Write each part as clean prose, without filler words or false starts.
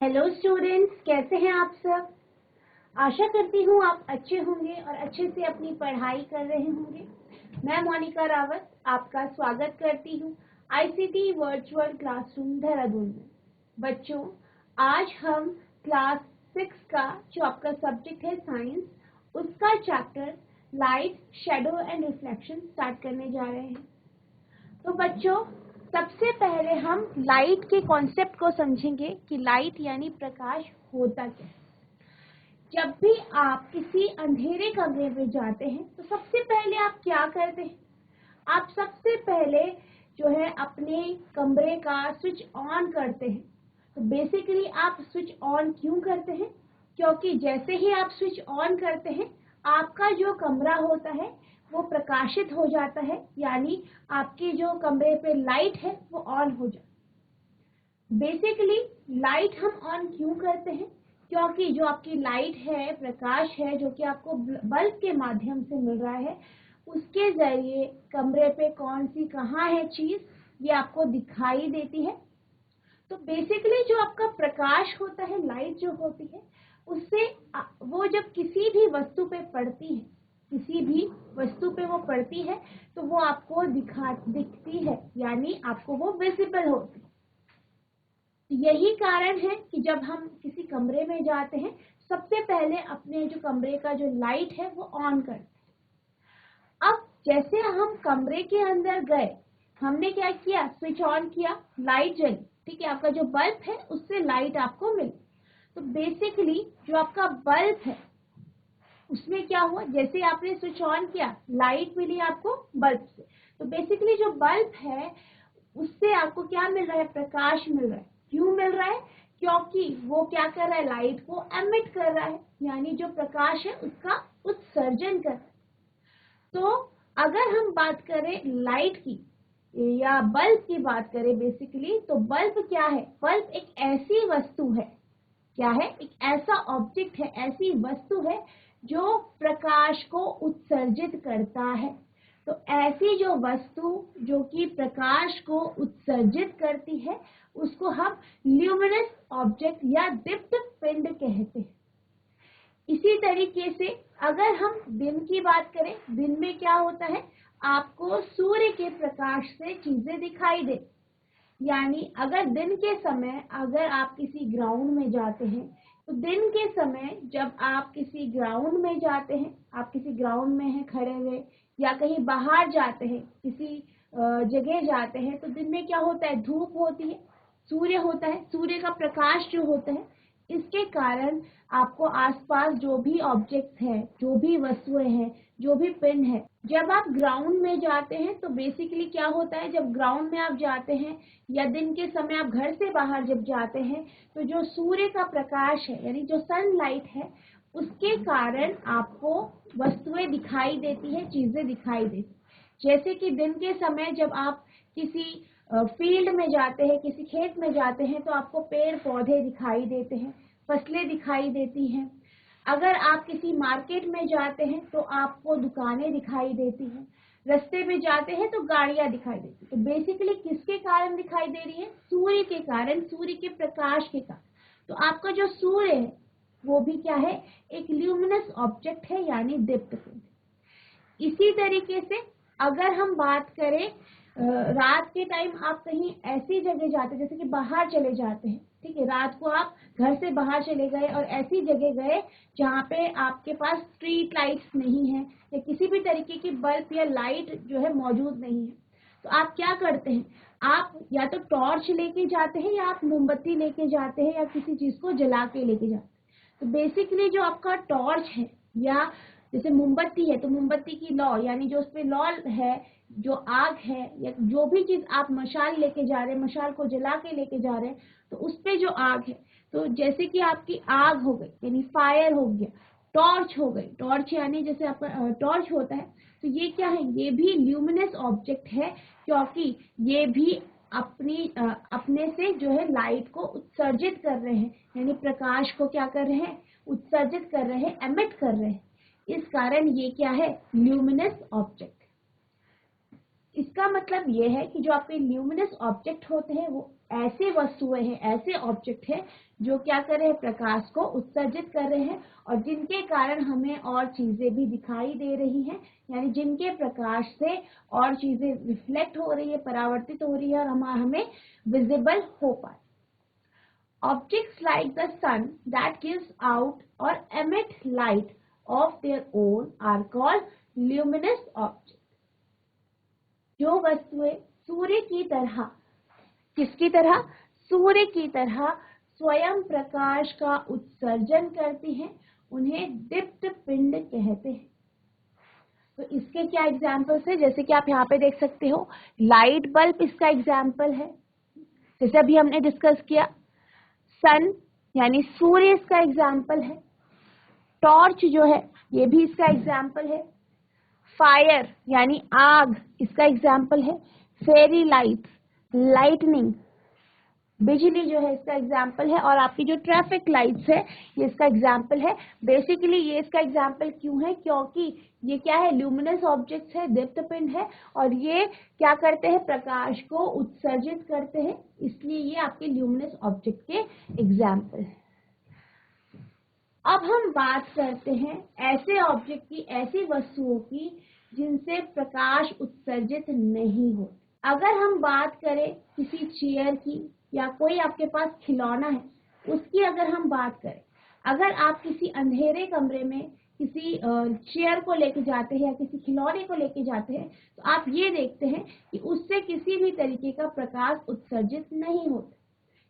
Hello students, कैसे हैं आप सब। आशा करती हूँ आप अच्छे होंगे और अच्छे से अपनी पढ़ाई कर रहे होंगे। मैं मोनिका रावत आपका स्वागत करती हूँ आईसीटी वर्चुअल क्लासरूम देहरादून में। बच्चों, आज हम क्लास 6 का जो आपका सब्जेक्ट है साइंस, उसका chapter light, shadow and reflection start करने जा रहे हैं। तो बच्चों, सबसे पहले हम लाइट के कॉन्सेप्ट को समझेंगे कि लाइट यानी प्रकाश होता क्या है। जब भी आप किसी अंधेरे कमरे में जाते हैं तो सबसे पहले आप क्या करते हैं? आप सबसे पहले जो है अपने कमरे का स्विच ऑन करते हैं। तो बेसिकली आप स्विच ऑन क्यों करते हैं? क्योंकि जैसे ही आप स्विच ऑन करते हैं आपका जो कमरा होता है वो प्रकाशित हो जाता है, यानी आपके जो कमरे पे लाइट है वो ऑन हो जाती है। बेसिकली लाइट हम ऑन क्यों करते हैं? क्योंकि जो आपकी लाइट है, प्रकाश है, जो कि आपको बल्ब के माध्यम से मिल रहा है, उसके जरिए कमरे पे कौन सी कहाँ है चीज, ये आपको दिखाई देती है। तो बेसिकली जो आपका प्रकाश होता है, लाइट जो होती है, उससे वो जब किसी भी वस्तु पे पड़ती है, किसी भी वस्तु पे वो पड़ती है तो वो आपको दिखती है, यानी आपको वो विजिबल होती है। यही कारण है कि जब हम किसी कमरे में जाते हैं सबसे पहले अपने जो कमरे का जो लाइट है वो ऑन करते हैं। अब जैसे हम कमरे के अंदर गए, हमने क्या किया? स्विच ऑन किया, लाइट जली, ठीक है, आपका जो बल्ब है उससे लाइट आपको मिली। तो बेसिकली जो आपका बल्ब है उसमें क्या हुआ? जैसे आपने स्विच ऑन किया, लाइट मिली आपको बल्ब से। तो बेसिकली जो बल्ब है उससे आपको क्या मिल रहा है? प्रकाश मिल रहा है। क्यों मिल रहा है? क्योंकि वो क्या कर रहा है? लाइट को एमिट कर रहा है, यानी जो प्रकाश है उसका उत्सर्जन कर रहा है। तो अगर हम बात करें लाइट की या बल्ब की बात करें बेसिकली, तो बल्ब क्या है? बल्ब एक ऐसी वस्तु है, क्या है? एक ऐसा ऑब्जेक्ट है, ऐसी वस्तु है जो प्रकाश को उत्सर्जित करता है। तो ऐसी जो वस्तु जो कि प्रकाश को उत्सर्जित करती है उसको हम ल्यूमिनस ऑब्जेक्ट या दीप्त पिंड कहते हैं। इसी तरीके से अगर हम दिन की बात करें, दिन में क्या होता है? आपको सूर्य के प्रकाश से चीजें दिखाई दे, यानी अगर दिन के समय अगर आप किसी ग्राउंड में जाते हैं तो दिन के समय जब आप किसी ग्राउंड में जाते हैं, आप किसी ग्राउंड में हैं खड़े हुए या कहीं बाहर जाते हैं, किसी जगह जाते हैं, तो दिन में क्या होता है? धूप होती है, सूर्य होता है, सूर्य का प्रकाश जो होता है, इसके कारण आपको आसपास जो भी ऑब्जेक्ट है, जो भी वस्तुएं हैं, जो भी पिन है, जब आप ग्राउंड में जाते हैं तो बेसिकली क्या होता है? जब ग्राउंड में आप जाते हैं या दिन के समय आप घर से बाहर जब जाते हैं तो जो सूर्य का प्रकाश है, यानी जो सनलाइट है, उसके कारण आपको वस्तुएं दिखाई देती है, चीजें दिखाई देती। जैसे कि दिन के समय जब आप किसी फील्ड में जाते हैं, किसी खेत में जाते हैं, तो आपको पेड़ पौधे दिखाई देते हैं, फसलें दिखाई देती हैं। अगर आप किसी मार्केट में जाते हैं तो आपको दुकानें दिखाई देती हैं, रास्ते में जाते हैं तो गाड़ियां दिखाई देती हैं। तो बेसिकली किसके कारण दिखाई दे रही है? सूर्य के कारण, सूर्य के प्रकाश के कारण। तो आपका जो सूर्य है वो भी क्या है? एक ल्यूमिनस ऑब्जेक्ट है, यानी दीप्त पिंड। इसी तरीके से अगर हम बात करें रात के टाइम आप कहीं ऐसी जगह जाते हैं, जैसे कि बाहर चले जाते हैं, ठीक है, रात को आप घर से बाहर चले गए और ऐसी जगह गए जहाँ पे आपके पास स्ट्रीट लाइट्स नहीं है या किसी भी तरीके की बल्ब या लाइट जो है मौजूद नहीं है, तो आप क्या करते हैं? आप या तो टॉर्च लेके जाते हैं या आप मोमबत्ती लेके जाते हैं या किसी चीज को जला के लेके जाते हैं। तो बेसिकली जो आपका टॉर्च है या जैसे मोमबत्ती है तो मोमबत्ती की लौ, यानी जो उसपे लौ है, जो आग है या जो भी चीज आप मशाल लेके जा रहे हैं, मशाल को जला के लेके जा रहे हैं, तो उसपे जो आग है, तो जैसे कि आपकी आग हो गई यानी फायर हो गया, टॉर्च हो गई, टॉर्च यानी जैसे आपका टॉर्च होता है, तो ये क्या है? ये भी ल्यूमिनस ऑब्जेक्ट है, क्योंकि ये भी अपने से जो है लाइट को उत्सर्जित कर रहे हैं, यानी प्रकाश को क्या कर रहे हैं? उत्सर्जित कर रहे हैं, एमिट कर रहे हैं। इस कारण ये क्या है? Luminous object. इसका मतलब ये है कि जो आपके ल्यूमिनस ऑब्जेक्ट होते हैं वो ऐसे वस्तुएं हैं, ऐसे ऑब्जेक्ट हैं जो क्या कर रहे हैं, प्रकाश को उत्सर्जित कर रहे हैं और जिनके कारण हमें और चीजें भी दिखाई दे रही हैं, यानी जिनके प्रकाश से और चीजें रिफ्लेक्ट हो रही है, परावर्तित हो रही है और हमें विजिबल हो पाए। Objects like the sun that gives out or emit light of their own are called luminous objects. जो वस्तुएं सूर्य की तरह, किसकी तरह, सूर्य की तरह स्वयं प्रकाश का उत्सर्जन करती हैं उन्हें दीप्त पिंड कहते हैं। तो इसके क्या एग्जाम्पल्स है, जैसे कि आप यहाँ पे देख सकते हो, लाइट बल्ब इसका एग्जाम्पल है, जैसे अभी हमने डिस्कस किया। सन यानी सूर्य इसका एग्जाम्पल है। टॉर्च जो है ये भी इसका एग्जाम्पल है। फायर यानी आग इसका एग्जाम्पल है। फेरी लाइट, लाइटनिंग, बिजली जो है इसका एग्जाम्पल है। और आपकी जो ट्रैफिक लाइट्स है ये इसका एग्जाम्पल है। बेसिकली ये इसका एग्जाम्पल क्यों है, क्योंकि ये क्या है, ल्यूमिनस ऑब्जेक्ट्स है, दीप्त पिंड है और ये क्या करते हैं, प्रकाश को उत्सर्जित करते हैं, इसलिए ये आपके ल्यूमिनस ऑब्जेक्ट के एग्जाम्पल है। अब हम बात करते हैं ऐसे ऑब्जेक्ट की, ऐसी वस्तुओं की जिनसे प्रकाश उत्सर्जित नहीं हो। अगर हम बात करें किसी चेयर की या कोई आपके पास खिलौना है उसकी अगर हम बात करें, अगर आप किसी अंधेरे कमरे में किसी चेयर को लेके जाते हैं या किसी खिलौने को लेके जाते हैं तो आप ये देखते हैं कि उससे किसी भी तरीके का प्रकाश उत्सर्जित नहीं होता।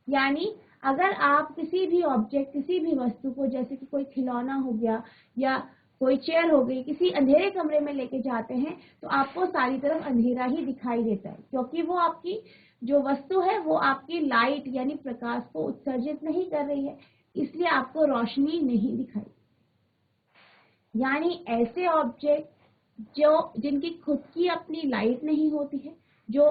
यानी अगर आप किसी भी ऑब्जेक्ट, किसी भी वस्तु को, जैसे कि कोई खिलौना हो गया या कोई चेयर हो गई, किसी अंधेरे कमरे में लेके जाते हैं तो आपको सारी तरफ अंधेरा ही दिखाई देता है, क्योंकि वो आपकी जो वस्तु है वो आपकी लाइट यानी प्रकाश को उत्सर्जित नहीं कर रही है, इसलिए आपको रोशनी नहीं दिखाई। यानी ऐसे ऑब्जेक्ट जिनकी खुद की अपनी लाइट नहीं होती है, जो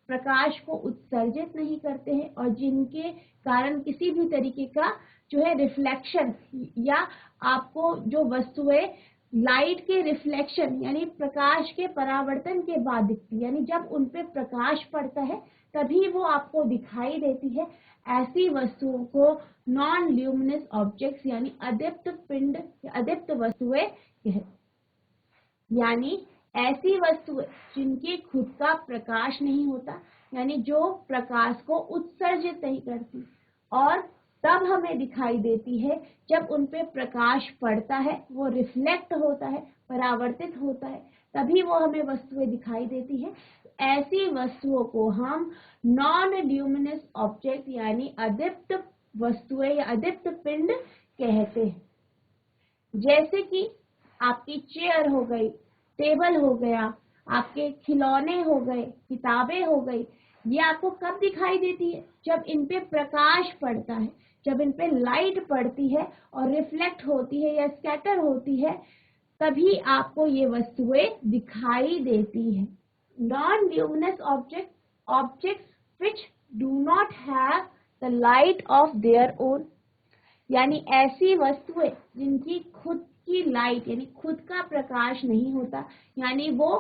प्रकाश को उत्सर्जित नहीं करते हैं और जिनके कारण किसी भी तरीके का जो है रिफ्लेक्शन, या आपको जो वस्तुएं लाइट के रिफ्लेक्शन यानी प्रकाश के परावर्तन के बाद दिखती, यानी जब उन पे प्रकाश पड़ता है तभी वो आपको दिखाई देती है, ऐसी वस्तुओं को नॉन ल्यूमिनस ऑब्जेक्ट्स यानी अदीप्त पिंड या अदीप्त वस्तुएं कहते। यानी ऐसी वस्तुएं जिनके खुद का प्रकाश नहीं होता, यानी जो प्रकाश को उत्सर्जित नहीं करती और तब हमें दिखाई देती है जब उन पे प्रकाश पड़ता है, वो रिफ्लेक्ट होता है, परावर्तित होता है, तभी वो हमें वस्तुएं दिखाई देती है। ऐसी वस्तुओं को हम नॉन ल्यूमिनस ऑब्जेक्ट यानी अदीप्त वस्तुएं या अदीप्त पिंड कहते हैं। जैसे कि आपकी चेयर हो गई, टेबल हो गया, आपके खिलौने हो गए, किताबें हो गई, ये आपको कब दिखाई देती है, जब इन पे प्रकाश पड़ता है, जब इन पे लाइट पड़ती है और रिफ्लेक्ट होती है या स्कैटर होती है, तभी आपको ये वस्तुएं दिखाई देती है। Non luminous objects which do not have the light of their own, यानी ऐसी वस्तुएं जिनकी खुद की लाइट यानी खुद का प्रकाश नहीं होता, यानी वो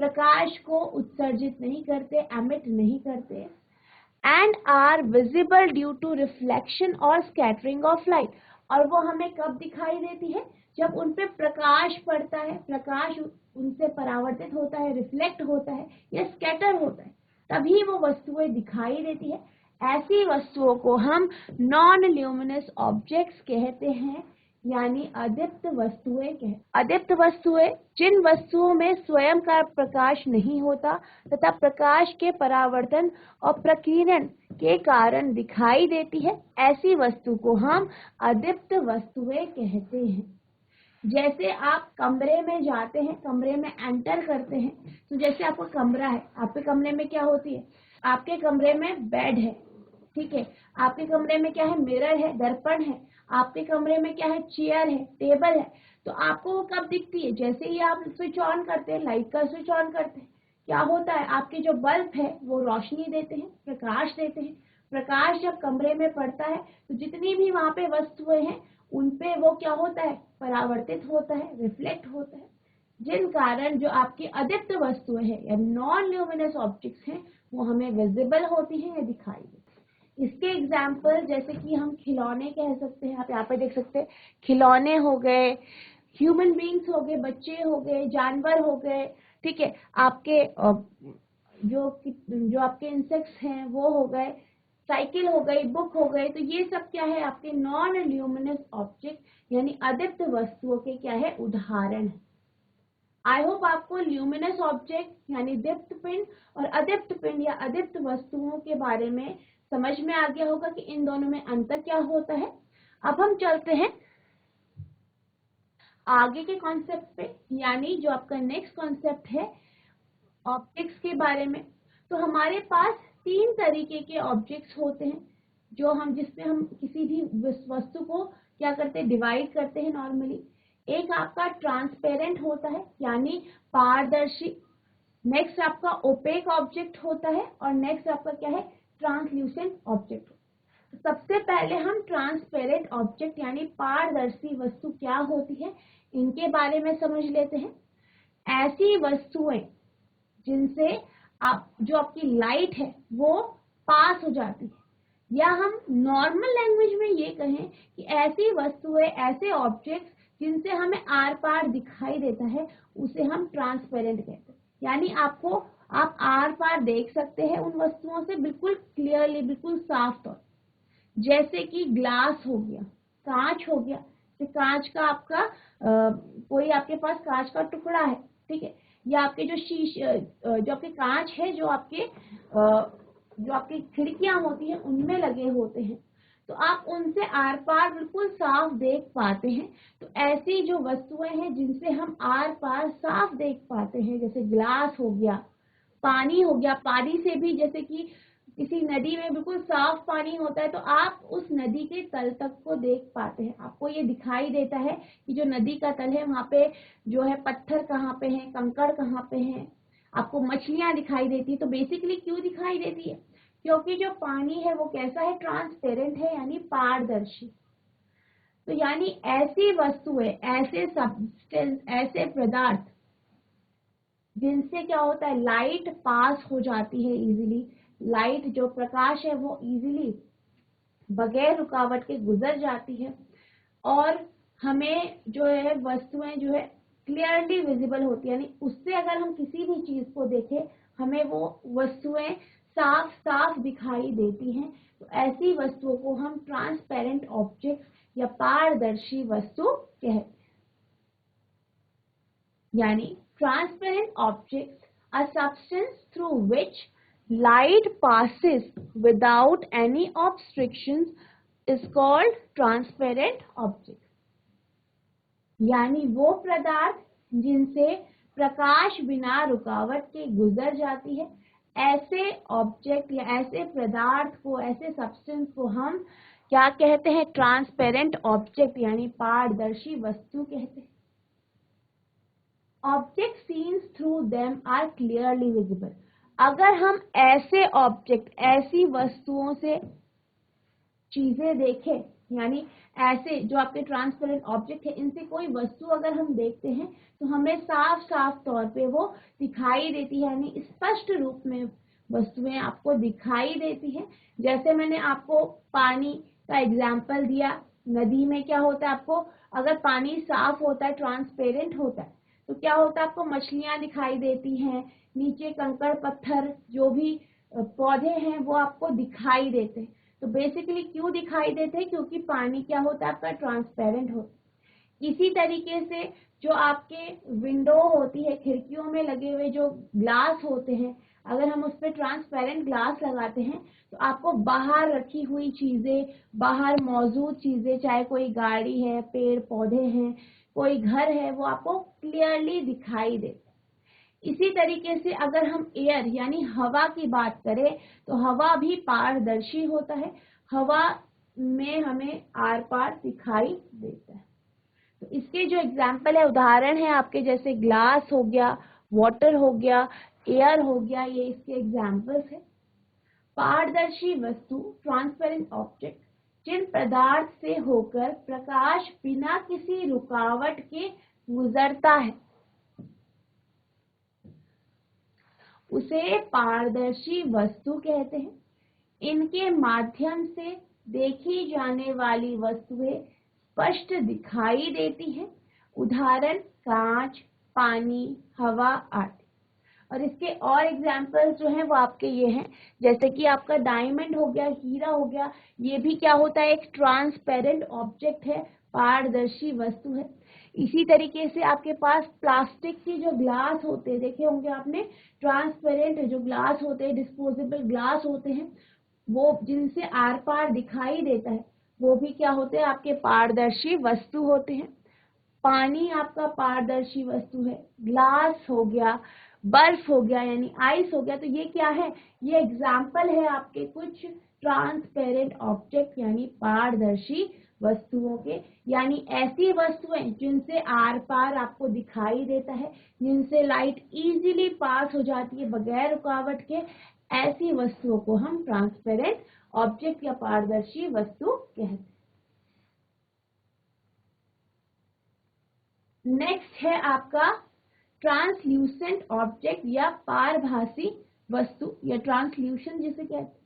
प्रकाश को उत्सर्जित नहीं करते, एमिट नहीं करते, and are visible due to reflection और स्कैटरिंग ऑफ लाइट, और वो हमें कब दिखाई देती है, जब उन पे प्रकाश पड़ता है, प्रकाश उनसे परावर्तित होता है, रिफ्लेक्ट होता है या स्कैटर होता है, तभी वो वस्तुएं दिखाई देती है। ऐसी वस्तुओं को हम नॉन ल्यूमिनस ऑब्जेक्ट्स कहते हैं, यानी अदीप्त वस्तुएं कहते। अदीप्त वस्तुएं जिन वस्तुओं में स्वयं का प्रकाश नहीं होता तथा प्रकाश के परावर्तन और प्रकीर्णन के कारण दिखाई देती है, ऐसी वस्तु को हम अदीप्त वस्तुएं कहते हैं। जैसे आप कमरे में जाते हैं, कमरे में एंटर करते हैं, तो जैसे आपका कमरा है, आपके कमरे में क्या होती है, आपके कमरे में बेड है, ठीक है, आपके कमरे में क्या है, मिरर है, दर्पण है, आपके कमरे में क्या है, चेयर है, टेबल है। तो आपको वो कब दिखती है, जैसे ही आप स्विच ऑन करते हैं, लाइट का स्विच ऑन करते हैं, क्या होता है, आपके जो बल्ब है वो रोशनी देते हैं, प्रकाश देते हैं। प्रकाश जब कमरे में पड़ता है तो जितनी भी वहां पे वस्तुएं हैं उन पे वो क्या होता है, परावर्तित होता है, रिफ्लेक्ट होता है। जिन कारण जो आपकी अदीप्त वस्तुएं हैं या नॉन ल्यूमिनस ऑब्जेक्ट्स हैं वो हमें विजिबल होती हैं या दिखाई देती हैं। इसके एग्जाम्पल जैसे कि हम खिलौने कह सकते हैं, आप यहाँ पे देख सकते हैं, खिलौने हो गए, ह्यूमन बींग्स हो गए, बच्चे हो गए, जानवर हो गए, ठीक है, आपके जो आपके इंसेक्ट्स हैं वो हो गए, साइकिल हो गई, बुक हो गए। तो ये सब क्या है, आपके नॉन ल्यूमिनस ऑब्जेक्ट यानी अदीप्त वस्तुओं के क्या है, उदाहरण है। आई होप आपको ल्यूमिनस ऑब्जेक्ट यानी दीप्त पिंड और अदीप्त पिंड या अदीप्त वस्तुओं के बारे में समझ में आ गया होगा कि इन दोनों में अंतर क्या होता है। अब हम चलते हैं आगे के कॉन्सेप्ट पे, यानी जो आपका नेक्स्ट कॉन्सेप्ट है ऑब्जेक्ट्स के बारे में। तो हमारे पास 3 तरीके के ऑब्जेक्ट्स होते हैं जिसमें हम किसी भी वस्तु को क्या करते हैं, डिवाइड करते हैं नॉर्मली। एक आपका ट्रांसपेरेंट होता है यानी पारदर्शी, नेक्स्ट आपका ओपेक ऑब्जेक्ट होता है और नेक्स्ट आपका क्या है, ट्रांसल्यूसेंट ऑब्जेक्ट। सबसे पहले हम ट्रांसपेरेंट ऑब्जेक्ट यानी पारदर्शी वस्तु क्या होती है इनके बारे में समझ लेते हैं। ऐसी वस्तुएं जिनसे जो आपकी लाइट है वो पास हो जाती है, या हम नॉर्मल लैंग्वेज में ये कहें कि ऐसी वस्तुएं, ऐसे ऑब्जेक्ट्स जिनसे हमें आर पार दिखाई देता है उसे हम ट्रांसपेरेंट कहते हैं। यानी आप आर पार देख सकते हैं उन वस्तुओं से बिल्कुल क्लियरली, बिल्कुल साफ तौर, जैसे कि ग्लास हो गया, कांच हो गया। तो कांच का आपका कोई आपके पास कांच का टुकड़ा है, ठीक है, या आपके जो आपके कांच है, जो आपकी खिड़कियां होती हैं उनमें लगे होते हैं, तो आप उनसे आर पार बिल्कुल साफ देख पाते हैं। तो ऐसी जो वस्तुएं हैं जिनसे हम आर पार साफ देख पाते हैं, जैसे ग्लास हो गया, पानी हो गया, पानी से भी जैसे कि किसी नदी में बिल्कुल साफ पानी होता है तो आप उस नदी के तल तक को देख पाते हैं, आपको ये दिखाई देता है कि जो नदी का तल है वहां पे जो है पत्थर कहाँ पे हैं, कंकड़ कहाँ पे हैं, आपको मछलियां दिखाई देती है। तो बेसिकली क्यों दिखाई देती है, क्योंकि जो पानी है वो कैसा है, ट्रांसपेरेंट है यानी पारदर्शी। तो यानी ऐसी वस्तुएं, ऐसे सब्सटेंस, ऐसे पदार्थ जिनसे क्या होता है, लाइट पास हो जाती है इजीली, लाइट जो प्रकाश है वो इजीली बगैर रुकावट के गुजर जाती है और हमें जो है वस्तुएं जो है क्लियरली विजिबल होती है, यानी उससे अगर हम किसी भी चीज को देखें हमें वो वस्तुएं साफ साफ दिखाई देती हैं। तो ऐसी वस्तुओं को हम ट्रांसपेरेंट ऑब्जेक्ट या पारदर्शी वस्तु कहते हैं। यानी transparent objects are substance through which light passes without any obstructions is called transparent object। यानी वो पदार्थ जिनसे प्रकाश बिना रुकावट के गुजर जाती है, ऐसे ऑब्जेक्ट या ऐसे पदार्थ को, ऐसे सब्सटेंस को हम क्या कहते हैं, ट्रांसपेरेंट ऑब्जेक्ट यानी पारदर्शी वस्तु कहते हैं। Object seen through them are clearly visible. अगर हम ऐसे ऑब्जेक्ट, ऐसी वस्तुओं से चीजें देखें, यानी ऐसे जो आपके ट्रांसपेरेंट ऑब्जेक्ट है इनसे कोई वस्तु अगर हम देखते हैं तो हमें साफ साफ तौर पे वो दिखाई देती है, यानी स्पष्ट रूप में वस्तुएं आपको दिखाई देती हैं। जैसे मैंने आपको पानी का एग्जाम्पल दिया, नदी में क्या होता है, आपको अगर पानी साफ होता है, ट्रांसपेरेंट होता है, तो क्या होता है, आपको मछलियां दिखाई देती हैं, नीचे कंकड़ पत्थर जो भी पौधे हैं वो आपको दिखाई देते हैं। तो बेसिकली क्यों दिखाई देते हैं, क्योंकि पानी क्या होता है, आपका ट्रांसपेरेंट होता है। इसी तरीके से जो आपके विंडो होती है, खिड़कियों में लगे हुए जो ग्लास होते हैं, अगर हम उस पर ट्रांसपेरेंट ग्लास लगाते हैं तो आपको बाहर रखी हुई चीजें, बाहर मौजूद चीजें, चाहे कोई गाड़ी है, पेड़ पौधे हैं, कोई घर है, वो आपको क्लियरली दिखाई देते। इसी तरीके से अगर हम एयर यानी हवा की बात करें तो हवा भी पारदर्शी होता है, हवा में हमें आर पार दिखाई देता है। तो इसके जो एग्जाम्पल है, उदाहरण है आपके, जैसे ग्लास हो गया, वाटर हो गया, एयर हो गया, ये इसके एग्जाम्पल्स है। पारदर्शी वस्तु ट्रांसपेरेंट ऑब्जेक्ट जिन पदार्थ से होकर प्रकाश बिना किसी रुकावट के गुजरता है, उसे पारदर्शी वस्तु कहते हैं। इनके माध्यम से देखी जाने वाली वस्तुएं स्पष्ट दिखाई देती हैं। उदाहरण कांच, पानी, हवा आदि। और इसके और एग्जाम्पल्स जो हैं वो आपके ये हैं, जैसे कि आपका डायमंड हो गया, हीरा हो गया, ये भी क्या होता है, एक ट्रांसपेरेंट ऑब्जेक्ट है, पारदर्शी वस्तु है। इसी तरीके से आपके पास प्लास्टिक की जो ग्लास होते हैं, देखे होंगे आपने, ट्रांसपेरेंट जो ग्लास होते हैं, डिस्पोजेबल ग्लास होते हैं, वो जिनसे आर पार दिखाई देता है, वो भी क्या होते हैं, आपके पारदर्शी वस्तु होते हैं। पानी आपका पारदर्शी वस्तु है। ग्लास हो गया, बर्फ हो गया यानी आइस हो गया, तो ये क्या है, ये एग्जाम्पल है आपके कुछ ट्रांसपेरेंट ऑब्जेक्ट यानी पारदर्शी वस्तुओं के, यानी ऐसी वस्तुएं जिनसे आर पार आपको दिखाई देता है, जिनसे लाइट इजीली पास हो जाती है बगैर रुकावट के, ऐसी वस्तुओं को हम ट्रांसपेरेंट ऑब्जेक्ट या पारदर्शी वस्तु कहते हैं। नेक्स्ट है आपका ट्रांसल्यूसेंट ऑब्जेक्ट या पारभासी वस्तु या ट्रांसल्यूशन जिसे कहते हैं।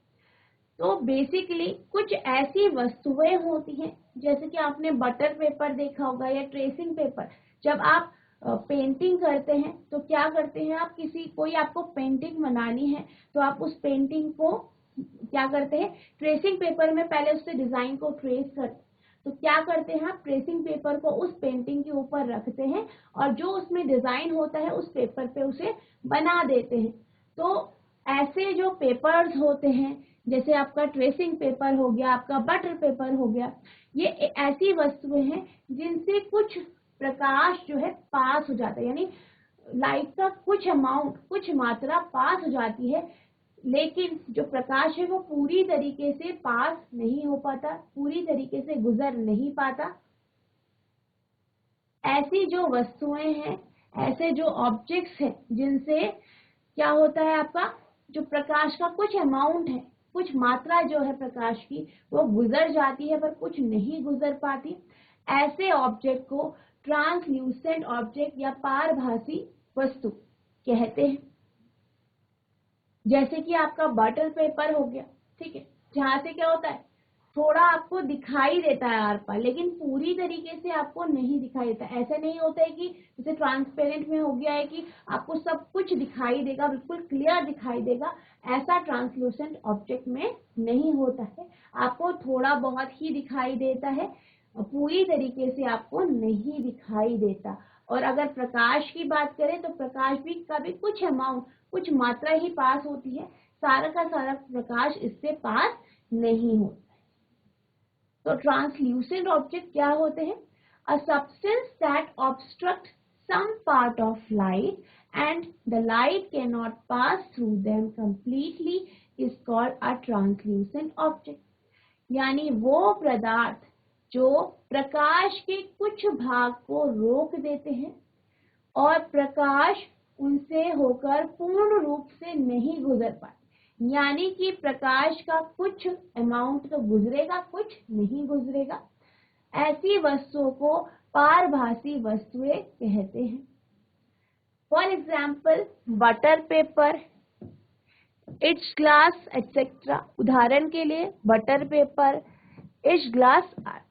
तो बेसिकली कुछ ऐसी वस्तुएं होती हैं, जैसे कि आपने बटर पेपर देखा होगा या ट्रेसिंग पेपर। जब आप पेंटिंग करते हैं तो क्या करते हैं आप, कोई आपको पेंटिंग बनानी है तो आप उस पेंटिंग को क्या करते हैं, ट्रेसिंग पेपर में पहले उससे डिजाइन को ट्रेस करते हैं। तो क्या करते हैं आप, ट्रेसिंग पेपर को उस पेंटिंग के ऊपर रखते हैं और जो उसमें डिजाइन होता है उस पेपर पे उसे बना देते हैं। तो ऐसे जो पेपर्स होते हैं, जैसे आपका ट्रेसिंग पेपर हो गया, आपका बटर पेपर हो गया, ये ऐसी वस्तुएं हैं जिनसे कुछ प्रकाश जो है पास हो जाता है, यानी लाइट का कुछ अमाउंट, कुछ मात्रा पास हो जाती है, लेकिन जो प्रकाश है वो पूरी तरीके से पास नहीं हो पाता, पूरी तरीके से गुजर नहीं पाता। ऐसी जो वस्तुएं हैं, ऐसे जो ऑब्जेक्ट्स हैं, जिनसे क्या होता है, आपका जो प्रकाश का कुछ अमाउंट है, कुछ मात्रा जो है प्रकाश की, वो गुजर जाती है पर कुछ नहीं गुजर पाती, ऐसे ऑब्जेक्ट को ट्रांसल्यूसेंट ऑब्जेक्ट या पारभासी वस्तु कहते हैं। जैसे कि आपका बटर पेपर हो गया, ठीक है, जहां से क्या होता है, थोड़ा आपको दिखाई देता है आर पार, लेकिन पूरी तरीके से आपको नहीं दिखाई देता। ऐसा नहीं होता है कि जैसे ट्रांसपेरेंट में हो गया है कि आपको सब कुछ दिखाई देगा, बिल्कुल क्लियर दिखाई देगा, ऐसा ट्रांसलूसेंट ऑब्जेक्ट में नहीं होता है। आपको थोड़ा बहुत ही दिखाई देता है, पूरी तरीके से आपको नहीं दिखाई देता। और अगर प्रकाश की बात करें तो प्रकाश भी कभी कुछ अमाउंट, कुछ मात्रा ही पास होती है, सारा का सारा प्रकाश इससे पास नहीं होता। तो ट्रांसल्यूसेंट ऑब्जेक्ट क्या होते हैं, a substance that obstruct some part of light and the light can not pass through them completely is called a translucent object. यानी वो पदार्थ जो प्रकाश के कुछ भाग को रोक देते हैं और प्रकाश उनसे होकर पूर्ण रूप से नहीं गुजर पाते, यानी कि प्रकाश का कुछ अमाउंट तो गुजरेगा, कुछ नहीं गुजरेगा, ऐसी वस्तुओं को पारभासी वस्तुएं कहते हैं। For example butter paper, it's glass etcetera. उदाहरण के लिए बटर पेपर, इट्स ग्लास आदि।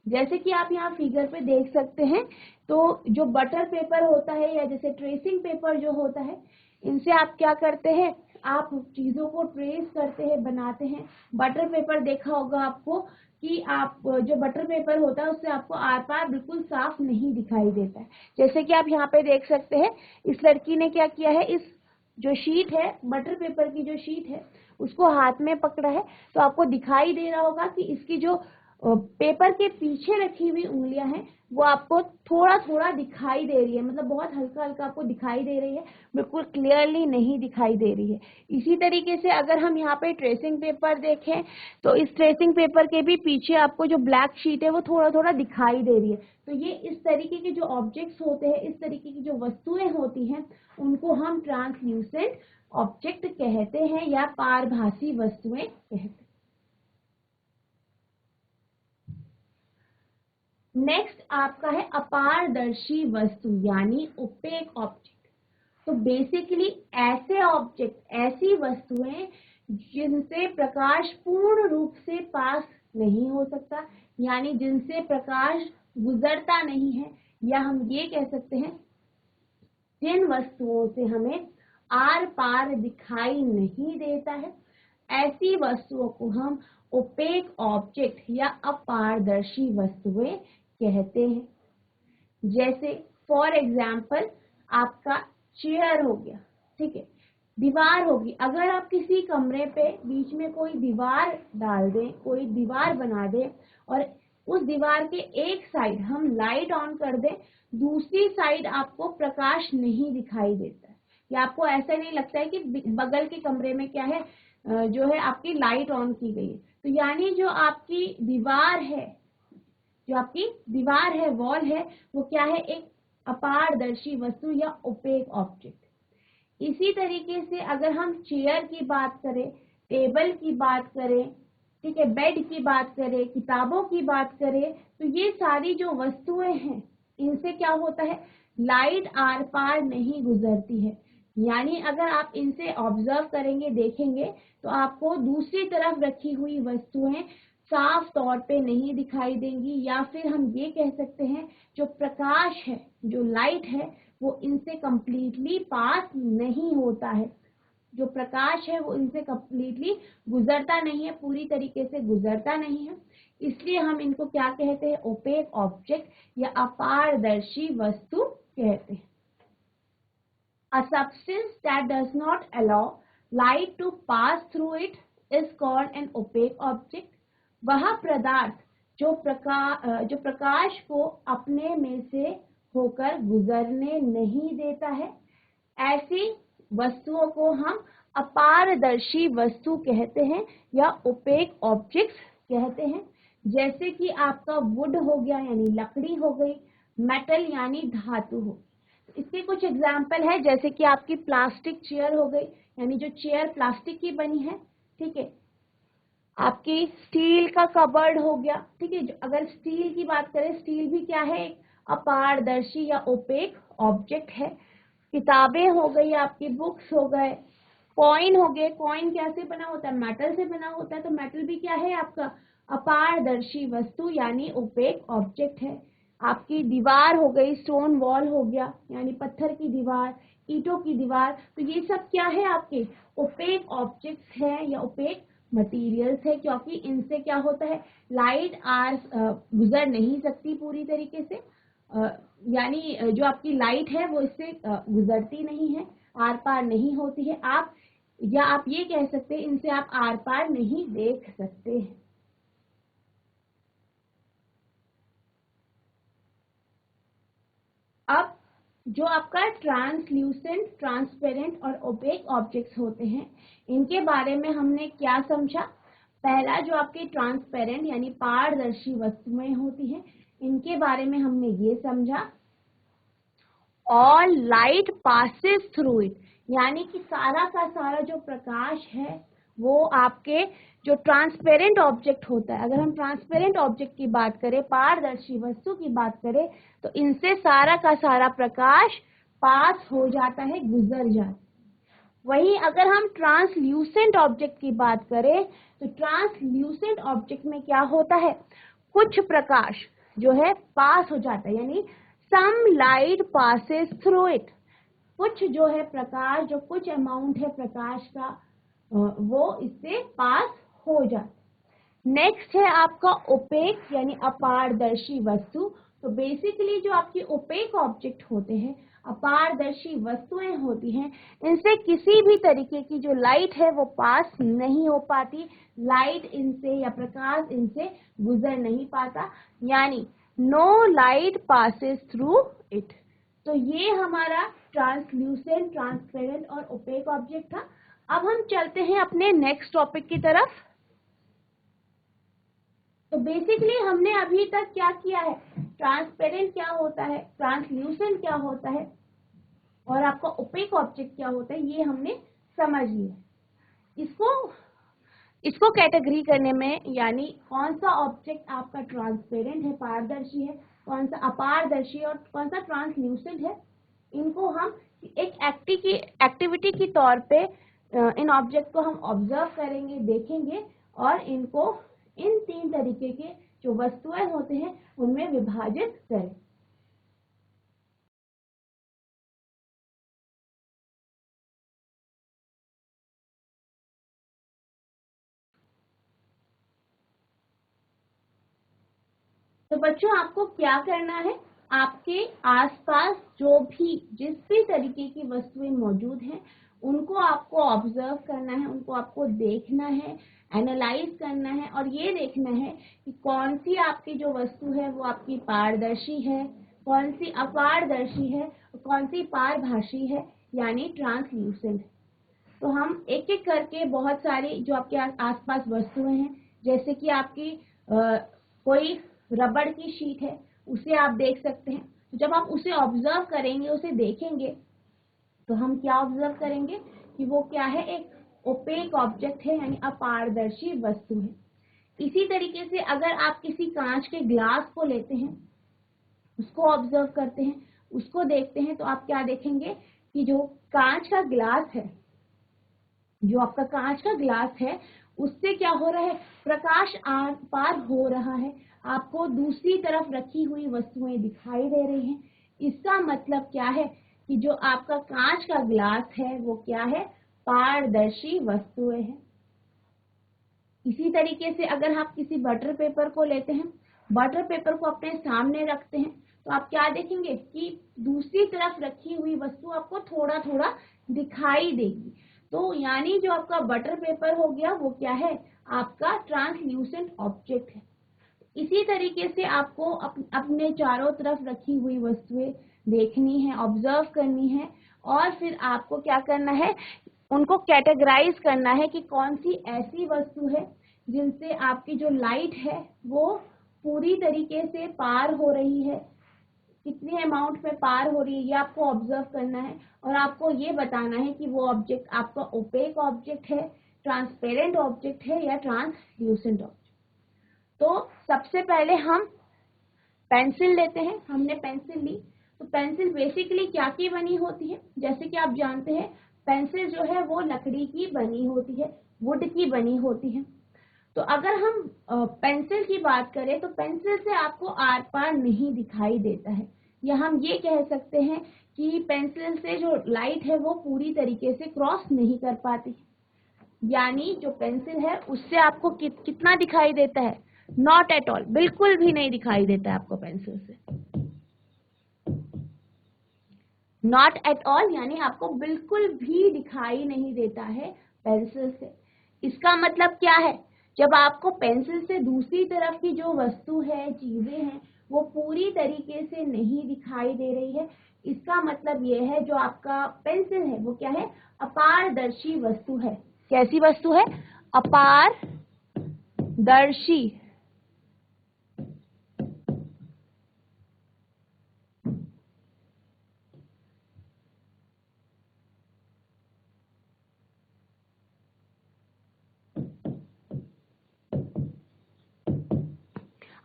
जैसे कि आप यहाँ फिगर पे देख सकते हैं, तो जो बटर पेपर होता है या जैसे ट्रेसिंग पेपर जो होता है, इनसे आप क्या करते हैं, आप चीजों को ट्रेस करते हैं, बनाते हैं। बटर पेपर देखा होगा आपको कि आप जो बटर पेपर होता है उससे आपको आर पार बिल्कुल साफ नहीं दिखाई देता है। जैसे कि आप यहाँ पे देख सकते हैं, इस लड़की ने क्या किया है, इस जो शीट है, बटर पेपर की जो शीट है, उसको हाथ में पकड़ा है, तो आपको दिखाई दे रहा होगा कि इसकी जो पेपर के पीछे रखी हुई उंगलियां हैं वो आपको थोड़ा थोड़ा दिखाई दे रही है, मतलब बहुत हल्का हल्का आपको दिखाई दे रही है, बिल्कुल क्लियरली नहीं दिखाई दे रही है। इसी तरीके से अगर हम यहाँ पे ट्रेसिंग पेपर देखें तो इस ट्रेसिंग पेपर के भी पीछे आपको जो ब्लैक शीट है वो थोड़ा थोड़ा दिखाई दे रही है। तो ये इस तरीके के जो ऑब्जेक्ट्स होते हैं, इस तरीके की जो वस्तुएं होती हैं, उनको हम ट्रांसल्यूसेंट ऑब्जेक्ट कहते हैं या पारभासी वस्तुएं कहते हैं। नेक्स्ट आपका है अपारदर्शी वस्तु यानी ओपेक ऑब्जेक्ट। तो बेसिकली ऐसे ऑब्जेक्ट, ऐसी वस्तुएं जिनसे प्रकाश पूर्ण रूप से पास नहीं हो सकता, यानी जिनसे प्रकाश गुजरता नहीं है, या हम ये कह सकते हैं जिन वस्तुओं से हमें आर पार दिखाई नहीं देता है, ऐसी वस्तुओं को हम ओपेक ऑब्जेक्ट या अपारदर्शी वस्तुएं कहते हैं। जैसे फॉर एग्जाम्पल आपका चेयर हो गया, ठीक है, दीवार होगी। अगर आप किसी कमरे पे बीच में कोई दीवार डाल दें, कोई दीवार बना दें और उस दीवार के एक साइड हम लाइट ऑन कर दें, दूसरी साइड आपको प्रकाश नहीं दिखाई देता है, या आपको ऐसा नहीं लगता है कि बगल के कमरे में क्या है, जो है आपकी लाइट ऑन की गई है। तो यानी जो आपकी दीवार है, वॉल है, वो क्या है, एक अपारदर्शी वस्तु या ओपेक ऑब्जेक्ट। इसी तरीके से अगर हम चेयर की बात करें, टेबल की बात करें, ठीक है, बेड की बात करें, किताबों की बात करें, तो ये सारी जो वस्तुएं हैं, इनसे क्या होता है, लाइट आर पार नहीं गुजरती है। यानी अगर आप इनसे ऑब्जर्व करेंगे, देखेंगे, तो आपको दूसरी तरफ रखी हुई वस्तुएं साफ तौर पे नहीं दिखाई देंगी, या फिर हम ये कह सकते हैं जो प्रकाश है, जो लाइट है, वो इनसे कंप्लीटली पास नहीं होता है। जो प्रकाश है वो इनसे कंप्लीटली गुजरता नहीं है, पूरी तरीके से गुजरता नहीं है। इसलिए हम इनको क्या कहते हैं, ओपेक ऑब्जेक्ट या अपारदर्शी वस्तु कहते हैं। A substance that does not allow light to pass through it is called an opaque object. वह पदार्थ जो प्रकाश को अपने में से होकर गुजरने नहीं देता है, ऐसी वस्तुओं को हम अपारदर्शी वस्तु कहते हैं या ओपेक ऑब्जेक्ट्स कहते हैं। जैसे कि आपका वुड हो गया, यानी लकड़ी हो गई, मेटल यानी धातु हो। इसके कुछ एग्जाम्पल है, जैसे कि आपकी प्लास्टिक चेयर हो गई, यानी जो चेयर प्लास्टिक की बनी है, ठीक है। आपकी स्टील का कबर्ड हो गया, ठीक है। अगर स्टील की बात करें, स्टील भी क्या है, एक अपारदर्शी या ओपेक ऑब्जेक्ट है। किताबें हो गई, आपकी बुक्स हो गए, कॉइन हो गए। कॉइन कैसे बना होता है, मेटल से बना होता है, तो मेटल भी क्या है, आपका अपारदर्शी वस्तु यानी ओपेक ऑब्जेक्ट है। आपकी दीवार हो गई, स्टोन वॉल हो गया, यानी पत्थर की दीवार, ईंटों की दीवार, तो ये सब क्या है, आपके ओपेक ऑब्जेक्ट्स हैं या ओपेक मटेरियल्स है, क्योंकि इनसे क्या होता है, लाइट गुजर नहीं सकती पूरी तरीके से, यानी जो आपकी लाइट है वो इससे गुजरती नहीं है, आर पार नहीं होती है। आप ये कह सकते हैं, इनसे आप आर पार नहीं देख सकते हैं। अब जो आपका ट्रांसल्यूसेंट, ट्रांसपेरेंट और ओपेक ऑब्जेक्ट्स होते हैं, इनके बारे में हमने क्या समझा। पहला जो आपके ट्रांसपेरेंट यानी पारदर्शी वस्तुएं होती हैं, इनके बारे में हमने ये समझा, all light passes through it, यानी कि सारा का सारा जो प्रकाश है वो आपके जो ट्रांसपेरेंट ऑब्जेक्ट होता है, अगर हम ट्रांसपेरेंट ऑब्जेक्ट की बात करें, पारदर्शी वस्तु की बात करें, तो इनसे सारा का सारा प्रकाश पास हो जाता है, गुजर जाता है। वहीं अगर हम ट्रांसल्यूसेंट ऑब्जेक्ट की बात करें, तो ट्रांसल्यूसेंट ऑब्जेक्ट में क्या होता है, कुछ प्रकाश जो है पास हो जाता है, यानी some light passes through it, कुछ जो है प्रकाश, जो कुछ अमाउंट है प्रकाश का, वो इससे पास हो जाता। नेक्स्ट है आपका ओपेक यानी अपारदर्शी वस्तु। तो बेसिकली जो आपके ओपेक ऑब्जेक्ट होते हैं, अपारदर्शी वस्तुएं होती हैं, इनसे किसी भी तरीके की जो लाइट है वो पास नहीं हो पाती, लाइट इनसे या प्रकाश इनसे गुजर नहीं पाता, यानी no light passes through it. तो ये हमारा ट्रांसल्यूसेंट, ट्रांसपेरेंट और ओपेक ऑब्जेक्ट था। अब हम चलते हैं अपने नेक्स्ट टॉपिक की तरफ। तो बेसिकली हमने अभी तक क्या किया है, ट्रांसपेरेंट क्या होता है, ट्रांसल्यूसेंट क्या होता है और आपका ओपेक ऑब्जेक्ट क्या होता है, ये हमने समझ लिया। इसको कैटेगरी करने में, यानी कौन सा ऑब्जेक्ट आपका ट्रांसपेरेंट है, पारदर्शी है, कौन सा अपारदर्शी और कौन सा ट्रांसल्यूसेंट है, इनको हम एक एक्टिविटी के तौर पे इन ऑब्जेक्ट को हम ऑब्जर्व करेंगे, देखेंगे और इनको इन 3 तरीके के जो वस्तुएं होते हैं उनमें विभाजित करें। तो बच्चों, आपको क्या करना है, आपके आसपास जिस भी तरीके की वस्तुएं मौजूद हैं उनको आपको ऑब्जर्व करना है, उनको आपको देखना है, एनालाइज करना है और ये देखना है कि कौन सी आपकी जो वस्तु है वो आपकी पारदर्शी है, कौन सी अपारदर्शी है और कौन सी पारभासी है यानी ट्रांसल्यूसेंट है। तो हम एक एक करके बहुत सारी जो आपके आसपास वस्तुएं हैं, जैसे कि आपकी कोई रबड़ की शीट है, उसे आप देख सकते हैं। तो जब आप उसे ऑब्जर्व करेंगे, उसे देखेंगे, तो हम क्या ऑब्जर्व करेंगे कि वो क्या है, एक ओपेक ऑब्जेक्ट है यानी अपारदर्शी वस्तु है। इसी तरीके से अगर आप किसी कांच के ग्लास को लेते हैं, उसको ऑब्जर्व करते हैं, उसको देखते हैं, तो आप क्या देखेंगे कि जो कांच का ग्लास है, जो आपका कांच का ग्लास है, उससे क्या हो रहा है, प्रकाश आर पार हो रहा है, आपको दूसरी तरफ रखी हुई वस्तुएं दिखाई दे रही हैं। इसका मतलब क्या है कि जो आपका कांच का ग्लास है वो क्या है, पारदर्शी वस्तुएं हैं। इसी तरीके से अगर आप किसी बटर पेपर को लेते हैं, बटर पेपर को अपने सामने रखते हैं, तो आप क्या देखेंगे कि दूसरी तरफ रखी हुई वस्तु आपको थोड़ा थोड़ा दिखाई देगी। तो यानी जो आपका बटर पेपर हो गया वो क्या है, आपका ट्रांसल्यूसेंट ऑब्जेक्ट है। इसी तरीके से आपको अपने चारों तरफ रखी हुई वस्तुएं देखनी है, ऑब्जर्व करनी है और फिर आपको क्या करना है, उनको कैटेगराइज करना है कि कौन सी ऐसी वस्तु है जिनसे आपकी जो लाइट है वो पूरी तरीके से पार हो रही है, कितने अमाउंट में पार हो रही है, ये आपको ऑब्जर्व करना है और आपको ये बताना है कि वो ऑब्जेक्ट आपका ओपेक ऑब्जेक्ट है, ट्रांसपेरेंट ऑब्जेक्ट है या ट्रांसल्यूसेंट ऑब्जेक्ट। तो सबसे पहले हम पेंसिल लेते हैं। हमने पेंसिल ली, तो पेंसिल बेसिकली क्या की बनी होती है, जैसे कि आप जानते हैं पेंसिल जो है वो लकड़ी की बनी होती है, वुड की बनी होती है। तो अगर हम पेंसिल की बात करें तो पेंसिल से आपको आर पार नहीं दिखाई देता है, या हम ये कह सकते हैं कि पेंसिल से जो लाइट है वो पूरी तरीके से क्रॉस नहीं कर पाती। यानी जो पेंसिल है उससे आपको कितना दिखाई देता है, नॉट एट ऑल, बिल्कुल भी नहीं दिखाई देता है आपको पेंसिल से। नॉट एट ऑल यानी आपको बिल्कुल भी दिखाई नहीं देता है पेंसिल से। इसका मतलब क्या है, जब आपको पेंसिल से दूसरी तरफ की जो वस्तु है, चीजें हैं, वो पूरी तरीके से नहीं दिखाई दे रही है, इसका मतलब ये है जो आपका पेंसिल है वो क्या है, अपारदर्शी वस्तु है। कैसी वस्तु है, अपारदर्शी।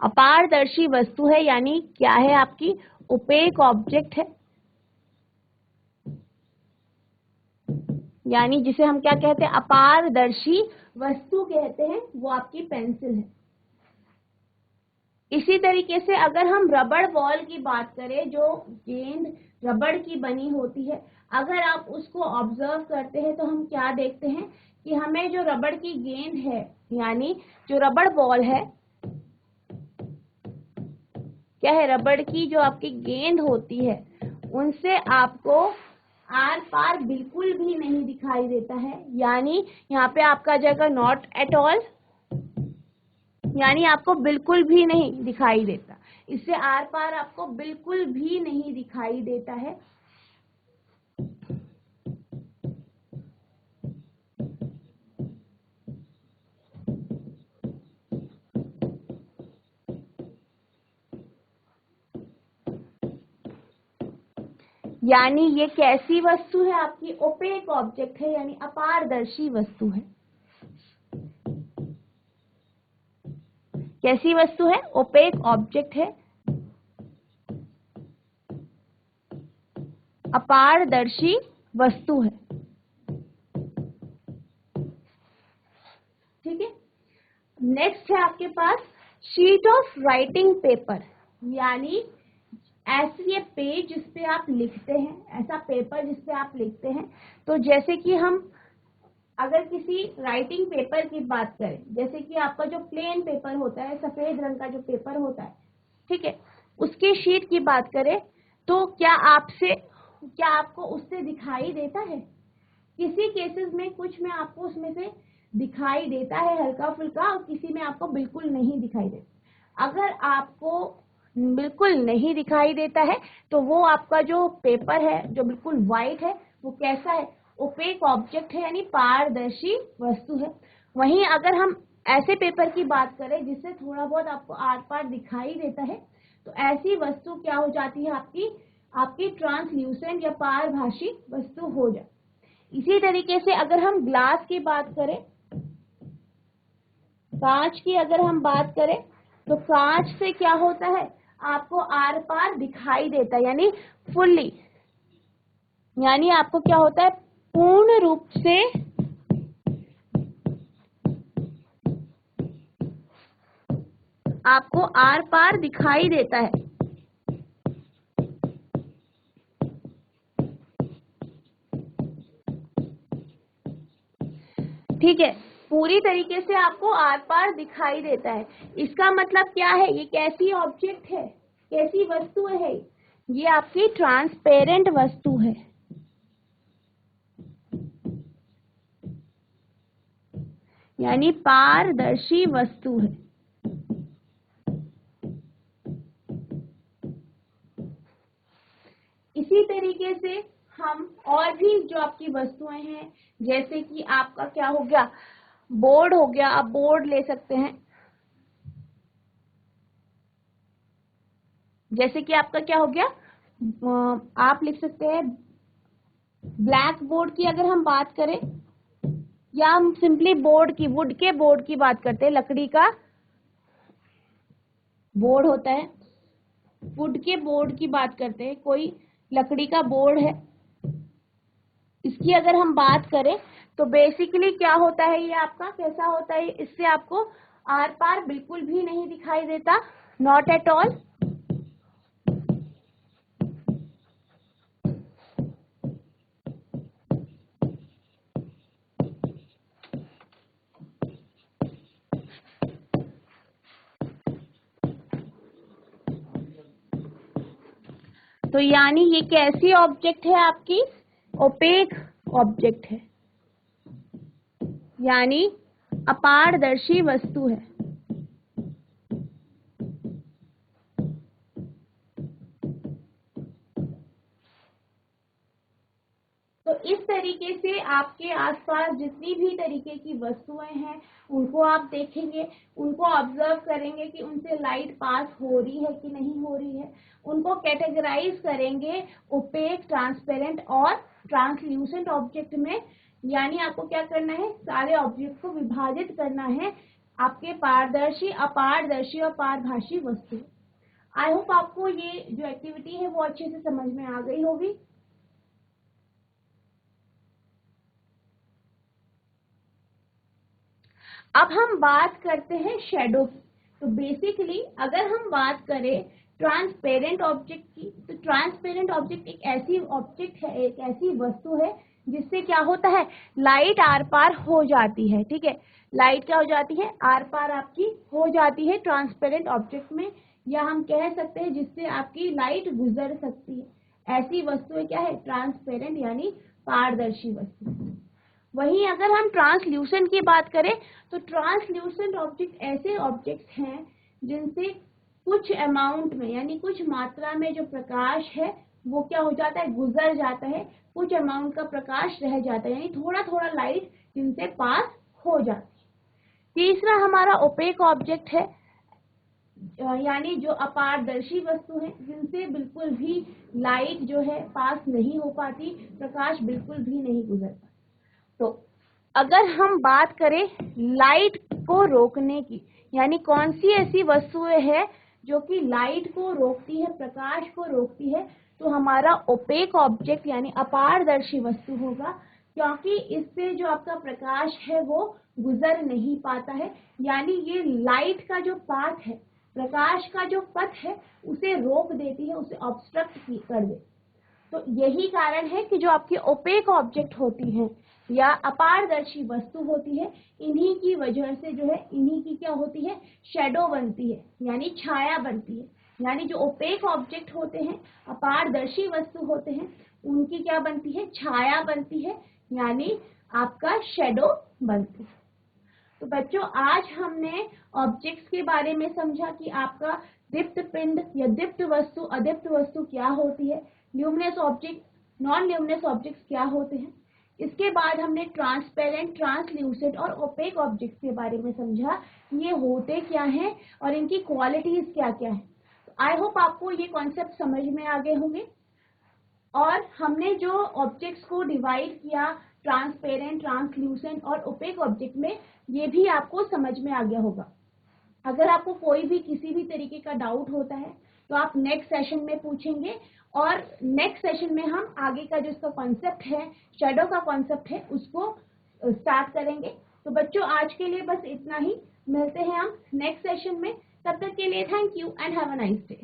अपारदर्शी वस्तु है यानी क्या है, आपकी ओपेक ऑब्जेक्ट है, यानी जिसे हम क्या कहते हैं, अपारदर्शी वस्तु कहते हैं, वो आपकी पेंसिल है। इसी तरीके से अगर हम रबड़ बॉल की बात करें, जो गेंद रबड़ की बनी होती है, अगर आप उसको ऑब्जर्व करते हैं तो हम क्या देखते हैं कि हमें जो रबड़ की गेंद है यानी जो रबड़ बॉल है, क्या है, रबड़ की जो आपकी गेंद होती है उनसे आपको आर पार बिल्कुल भी नहीं दिखाई देता है। यानी यहाँ पे आपका जगह नॉट एट ऑल, यानी आपको बिल्कुल भी नहीं दिखाई देता, इससे आर पार आपको बिल्कुल भी नहीं दिखाई देता है। यानी ये कैसी वस्तु है, आपकी ओपेक ऑब्जेक्ट है यानी अपारदर्शी वस्तु है। कैसी वस्तु है, ओपेक ऑब्जेक्ट है। अपारदर्शी वस्तु है। ठीक है, नेक्स्ट है आपके पास शीट ऑफ राइटिंग पेपर, यानी ऐसी ये पेज जिसपे आप लिखते हैं, ऐसा पेपर जिसपे आप लिखते हैं। तो जैसे कि हम अगर किसी राइटिंग पेपर की बात करें, जैसे कि आपका जो प्लेन पेपर होता है, सफेद रंग का जो पेपर होता है, ठीक है, उसकी शीट की बात करें तो क्या आपको उससे दिखाई देता है? किसी केसेस में कुछ में आपको उसमें से दिखाई देता है हल्का फुल्का, और किसी में आपको बिल्कुल नहीं दिखाई देता। अगर आपको बिल्कुल नहीं दिखाई देता है तो वो आपका जो पेपर है जो बिल्कुल व्हाइट है वो कैसा है? ओपेक ऑब्जेक्ट है, यानी पारदर्शी वस्तु है। वहीं अगर हम ऐसे पेपर की बात करें जिससे थोड़ा बहुत आपको आर पार दिखाई देता है, तो ऐसी वस्तु क्या हो जाती है? आपकी ट्रांसल्यूसेंट या पारभाषी वस्तु हो जाती। इसी तरीके से अगर हम ग्लास की बात करें, कांच की अगर हम बात करें, तो कांच से क्या होता है? आपको आर पार दिखाई देता है, यानी फुल्ली, यानी आपको क्या होता है? पूर्ण रूप से आपको आर पार दिखाई देता है। ठीक है, पूरी तरीके से आपको आर पार दिखाई देता है। इसका मतलब क्या है? ये कैसी ऑब्जेक्ट है, कैसी वस्तु है? ये आपकी ट्रांसपेरेंट वस्तु है, यानी पारदर्शी वस्तु है। इसी तरीके से हम और भी जो आपकी वस्तुएं हैं, जैसे कि आपका क्या हो गया? बोर्ड हो गया। आप बोर्ड ले सकते हैं, जैसे कि आपका क्या हो गया? आप लिख सकते हैं ब्लैक बोर्ड की अगर हम बात करें, या हम सिंपली बोर्ड की, वुड के बोर्ड की बात करते हैं। लकड़ी का बोर्ड होता है, वुड के बोर्ड की बात करते हैं। कोई लकड़ी का बोर्ड है, इसकी अगर हम बात करें तो बेसिकली क्या होता है? ये आपका कैसा होता है? इससे आपको आर पार बिल्कुल भी नहीं दिखाई देता, नॉट एट ऑल। तो यानी ये कैसी ऑब्जेक्ट है? आपकी ओपेक ऑब्जेक्ट है, यानी अपारदर्शी वस्तु है। तो इस तरीके से आपके आसपास जितनी भी तरीके की वस्तुएं हैं उनको आप देखेंगे, उनको ऑब्जर्व करेंगे कि उनसे लाइट पास हो रही है कि नहीं हो रही है। उनको कैटेगराइज करेंगे ओपेक, ट्रांसपेरेंट और ट्रांसल्यूसेंट ऑब्जेक्ट में। यानी आपको क्या करना है? सारे ऑब्जेक्ट को विभाजित करना है आपके पारदर्शी, अपारदर्शी और पारभाषी वस्तु। आई होप आपको ये जो एक्टिविटी है वो अच्छे से समझ में आ गई होगी। अब हम बात करते हैं शेडो की। तो बेसिकली अगर हम बात करें ट्रांसपेरेंट ऑब्जेक्ट की, तो ट्रांसपेरेंट ऑब्जेक्ट एक ऐसी ऑब्जेक्ट है, एक ऐसी वस्तु है जिससे क्या होता है? लाइट आर पार हो जाती है। ठीक है, लाइट क्या हो जाती है? आर पार आपकी हो जाती है ट्रांसपेरेंट ऑब्जेक्ट में, या हम कह सकते हैं जिससे आपकी लाइट गुजर सकती है। ऐसी वस्तु क्या है? ट्रांसपेरेंट, यानी पारदर्शी वस्तु। वहीं अगर हम ट्रांसल्यूसेंट की बात करें तो ट्रांसल्यूसेंट ऑब्जेक्ट ऐसे ऑब्जेक्ट्स हैं जिनसे कुछ अमाउंट में, यानी कुछ मात्रा में जो प्रकाश है वो क्या हो जाता है? गुजर जाता है। कुछ अमाउंट का प्रकाश रह जाता है, यानी थोड़ा थोड़ा लाइट जिनसे पास हो जाती है। तीसरा हमारा ओपेक ऑब्जेक्ट है, यानी जो अपारदर्शी वस्तु है जिनसे बिल्कुल भी लाइट जो है पास नहीं हो पाती, प्रकाश बिल्कुल भी नहीं गुजर पाता। तो अगर हम बात करें लाइट को रोकने की, यानी कौन सी ऐसी वस्तुएं हैं जो कि लाइट को रोकती है, प्रकाश को रोकती है, तो हमारा ओपेक ऑब्जेक्ट यानी अपारदर्शी वस्तु होगा, क्योंकि इससे जो आपका प्रकाश है वो गुजर नहीं पाता है, यानी ये लाइट का जो पाथ है, प्रकाश का जो पथ है उसे रोक देती है, उसे ऑब्स्ट्रक्ट कर दे। तो यही कारण है कि जो आपकी ओपेक ऑब्जेक्ट होती हैं या अपारदर्शी वस्तु होती है, इन्हीं की वजह से जो है इन्हीं की क्या होती है, शैडो बनती है, यानी छाया बनती है। यानी जो ओपेक ऑब्जेक्ट होते हैं, अपारदर्शी वस्तु होते हैं, उनकी क्या बनती है, छाया बनती है, यानी आपका शैडो बनती है। तो बच्चों आज हमने ऑब्जेक्ट्स के बारे में समझा कि आपका दीप्त पिंड या दीप्त वस्तु, अदीप्त वस्तु क्या होती है, luminous object, non luminous objects क्या होते हैं। इसके बाद हमने ट्रांसपेरेंट, ट्रांसल्यूसेंट और ओपेक ऑब्जेक्ट्स के बारे में समझा, ये होते क्या हैं और इनकी क्वालिटीज क्या क्या है। तो आई होप आपको ये कॉन्सेप्ट समझ में आ गए होंगे। और हमने जो ऑब्जेक्ट्स को डिवाइड किया ट्रांसपेरेंट, ट्रांसल्यूसेंट और ओपेक ऑब्जेक्ट में, ये भी आपको समझ में आ गया होगा। अगर आपको कोई भी किसी भी तरीके का डाउट होता है तो आप नेक्स्ट सेशन में पूछेंगे, और नेक्स्ट सेशन में हम आगे का जो इसका कॉन्सेप्ट है, शैडो का कॉन्सेप्ट है, उसको स्टार्ट करेंगे। तो बच्चों आज के लिए बस इतना ही, मिलते हैं हम नेक्स्ट सेशन में। तब तक के लिए thank you and have a nice day.